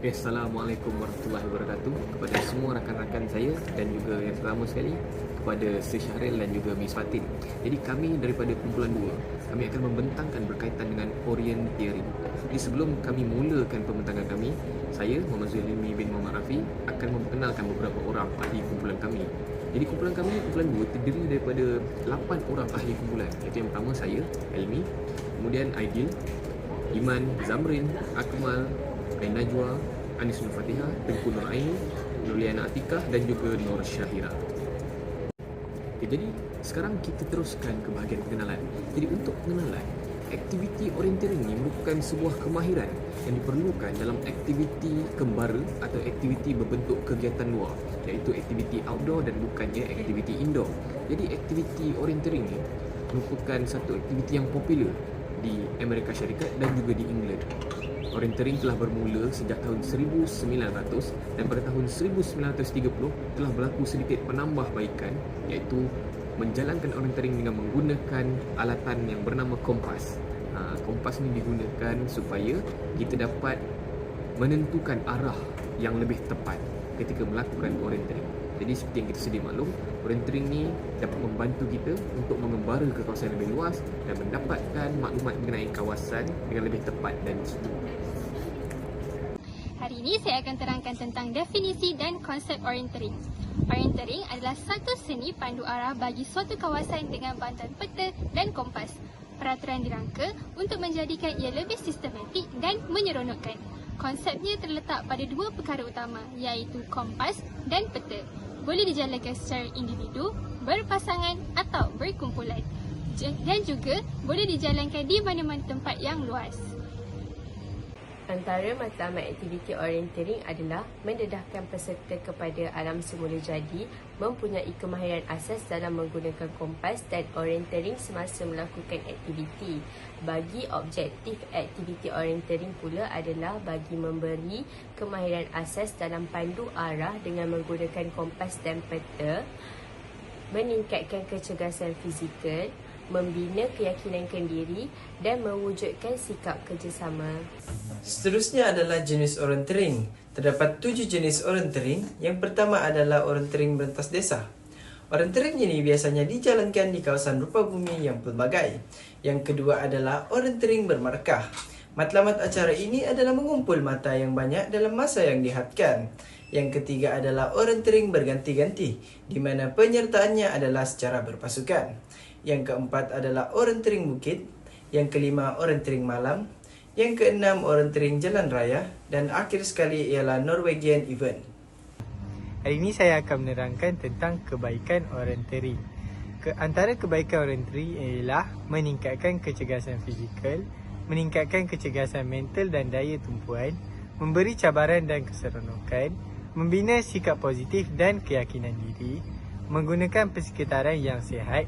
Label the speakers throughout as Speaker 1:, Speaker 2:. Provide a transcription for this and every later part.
Speaker 1: Assalamualaikum warahmatullahi wabarakatuh kepada semua rakan-rakan saya dan juga yang pertama sekali kepada Sir Syahril dan juga Miss Fatin. Jadi kami daripada kumpulan 2, kami akan membentangkan berkaitan dengan Orient Theory. Jadi sebelum kami mulakan pembentangan kami, saya Muhammad Zulimi bin Muhammad Rafi akan memperkenalkan beberapa orang ahli kumpulan kami. Jadi kumpulan kami, kumpulan 2 terdiri daripada 8 orang ahli kumpulan. Iaitu yang pertama saya, Elmi, kemudian Aidil, Iman, Zamrin, Akmal, Ain Najwa, Anis Nur Fatihah, Tengku Nur Aini, Nurliana Atikah dan juga Nur Syahira. Okay, jadi sekarang kita teruskan ke bahagian pengenalan. Jadi untuk pengenalan, aktiviti orienteering ini merupakan sebuah kemahiran yang diperlukan dalam aktiviti kembara atau aktiviti berbentuk kegiatan luar, iaitu aktiviti outdoor dan bukannya aktiviti indoor. Jadi aktiviti orienteering ini merupakan satu aktiviti yang popular di Amerika Syarikat dan juga di England. Orienteering telah bermula sejak tahun 1900 dan pada tahun 1930 telah berlaku sedikit penambahbaikan, iaitu menjalankan orienteering dengan menggunakan alatan yang bernama kompas. Kompas ini digunakan supaya kita dapat menentukan arah yang lebih tepat ketika melakukan orienteering. Jadi seperti yang kita sedia maklum, orienteering ni dapat membantu kita untuk mengembara ke kawasan yang lebih luas dan mendapatkan maklumat mengenai kawasan dengan lebih tepat dan jitu.
Speaker 2: Hari ini saya akan terangkan tentang definisi dan konsep orienteering. Orienteering adalah satu seni pandu arah bagi suatu kawasan dengan bantuan peta dan kompas. Peraturan dirangka untuk menjadikan ia lebih sistematik dan menyeronokkan. Konsepnya terletak pada dua perkara utama, iaitu kompas dan peta. Boleh dijalankan secara individu, berpasangan atau berkumpulan. Dan juga boleh dijalankan di mana-mana tempat yang luas.
Speaker 3: Antara matlamat aktiviti orienteering adalah mendedahkan peserta kepada alam semula jadi, mempunyai kemahiran asas dalam menggunakan kompas dan orienteering semasa melakukan aktiviti. Bagi objektif aktiviti orienteering pula adalah bagi memberi kemahiran asas dalam pandu arah dengan menggunakan kompas dan peta, meningkatkan kecergasan fizikal, membina keyakinan diri dan mewujudkan sikap kerjasama.
Speaker 4: Seterusnya adalah jenis orienteering. Terdapat 7 jenis orienteering. Yang pertama adalah orienteering berentas desa. Orienteering ini biasanya dijalankan di kawasan rupa bumi yang pelbagai. Yang kedua adalah orienteering bermarkah. Matlamat acara ini adalah mengumpul mata yang banyak dalam masa yang dihadkan. Yang ketiga adalah orienteering berganti-ganti, di mana penyertaannya adalah secara berpasukan. Yang keempat adalah orienteering bukit. Yang kelima orienteering malam. Yang keenam orienteering jalan raya. Dan akhir sekali ialah Norwegian event.
Speaker 5: Hari ini saya akan menerangkan tentang kebaikan orienteering. Antara kebaikan orienteering ialah meningkatkan kecergasan fizikal, meningkatkan kecergasan mental dan daya tumpuan, memberi cabaran dan keseronokan, membina sikap positif dan keyakinan diri, menggunakan persekitaran yang sihat,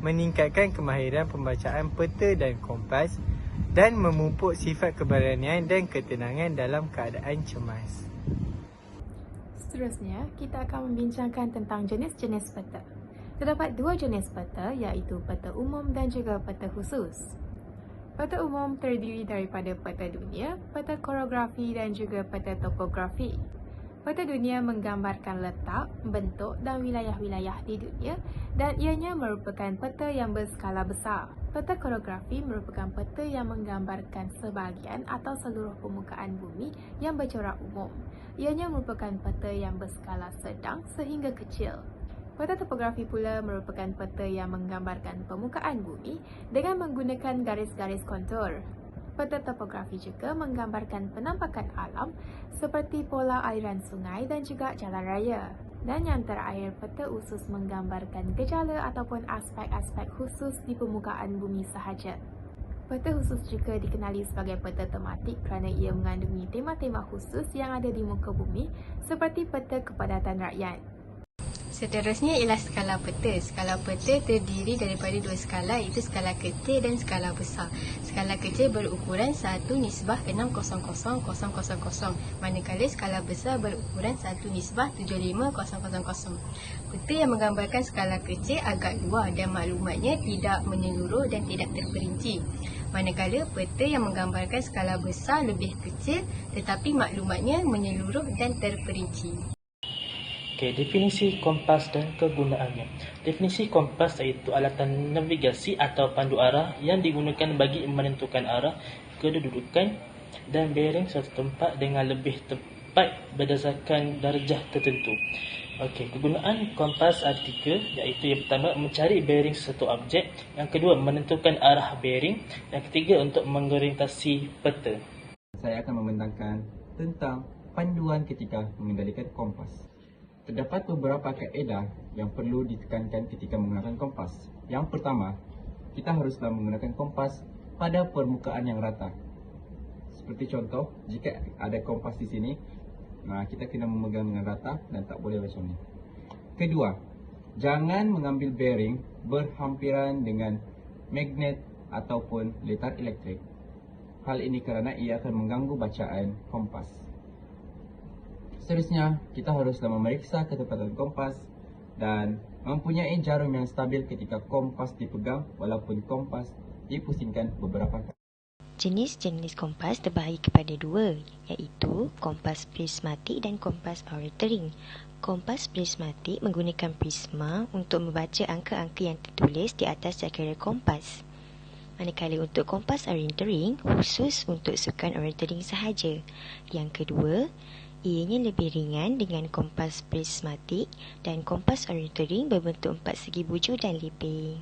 Speaker 5: meningkatkan kemahiran pembacaan peta dan kompas dan memupuk sifat keberanian dan ketenangan dalam keadaan cemas.
Speaker 6: Seterusnya, kita akan membincangkan tentang jenis-jenis peta. Terdapat dua jenis peta, iaitu peta umum dan juga peta khusus. Peta umum terdiri daripada peta dunia, peta koreografi dan juga peta topografi. Peta dunia menggambarkan letak, bentuk dan wilayah-wilayah di dunia dan ianya merupakan peta yang berskala besar. Peta koreografi merupakan peta yang menggambarkan sebahagian atau seluruh permukaan bumi yang bercorak umum. Ianya merupakan peta yang berskala sedang sehingga kecil. Peta topografi pula merupakan peta yang menggambarkan permukaan bumi dengan menggunakan garis-garis kontur. Peta topografi juga menggambarkan penampakan alam seperti pola aliran sungai dan juga jalan raya. Dan yang terakhir, peta usus menggambarkan gejala ataupun aspek-aspek khusus di permukaan bumi sahaja. Peta khusus juga dikenali sebagai peta tematik kerana ia mengandungi tema-tema khusus yang ada di muka bumi seperti peta kepadatan rakyat.
Speaker 3: Seterusnya ialah skala peta. Skala peta terdiri daripada dua skala, iaitu skala kecil dan skala besar. Skala kecil berukuran 1:600,000, manakala skala besar berukuran 1:750,000. Peta yang menggambarkan skala kecil agak luar dan maklumatnya tidak menyeluruh dan tidak terperinci. Manakala peta yang menggambarkan skala besar lebih kecil tetapi maklumatnya menyeluruh dan terperinci.
Speaker 7: Definisi kompas dan kegunaannya. Definisi kompas iaitu alatan navigasi atau pandu arah yang digunakan bagi menentukan arah, kedudukan dan bearing suatu tempat dengan lebih tepat berdasarkan darjah tertentu. Kegunaan kompas ada 3, iaitu yang pertama mencari bearing sesuatu objek, yang kedua menentukan arah bearing, yang ketiga untuk mengorientasi peta.
Speaker 8: Saya akan membentangkan tentang panduan ketika mengendalikan kompas. Terdapat beberapa kaedah yang perlu ditekankan ketika menggunakan kompas. Yang pertama, kita haruslah menggunakan kompas pada permukaan yang rata. Seperti contoh, jika ada kompas di sini, kita kena memegang dengan rata dan tak boleh macam ni. Kedua, jangan mengambil bearing berhampiran dengan magnet ataupun letar elektrik. Hal ini kerana ia akan mengganggu bacaan kompas. Seterusnya, kita haruslah memeriksa ketepatan kompas dan mempunyai jarum yang stabil ketika kompas dipegang walaupun kompas dipusingkan beberapa kali.
Speaker 9: Jenis-jenis kompas terbahagi kepada dua, iaitu kompas prismatik dan kompas orientering. Kompas prismatik menggunakan prisma untuk membaca angka-angka yang tertulis di atas cakera kompas. Manakala untuk kompas orientering khusus untuk sukan orientering sahaja. Yang kedua, ianya lebih ringan dengan kompas prismatik dan kompas orientering berbentuk 4 segi bujur dan lipih.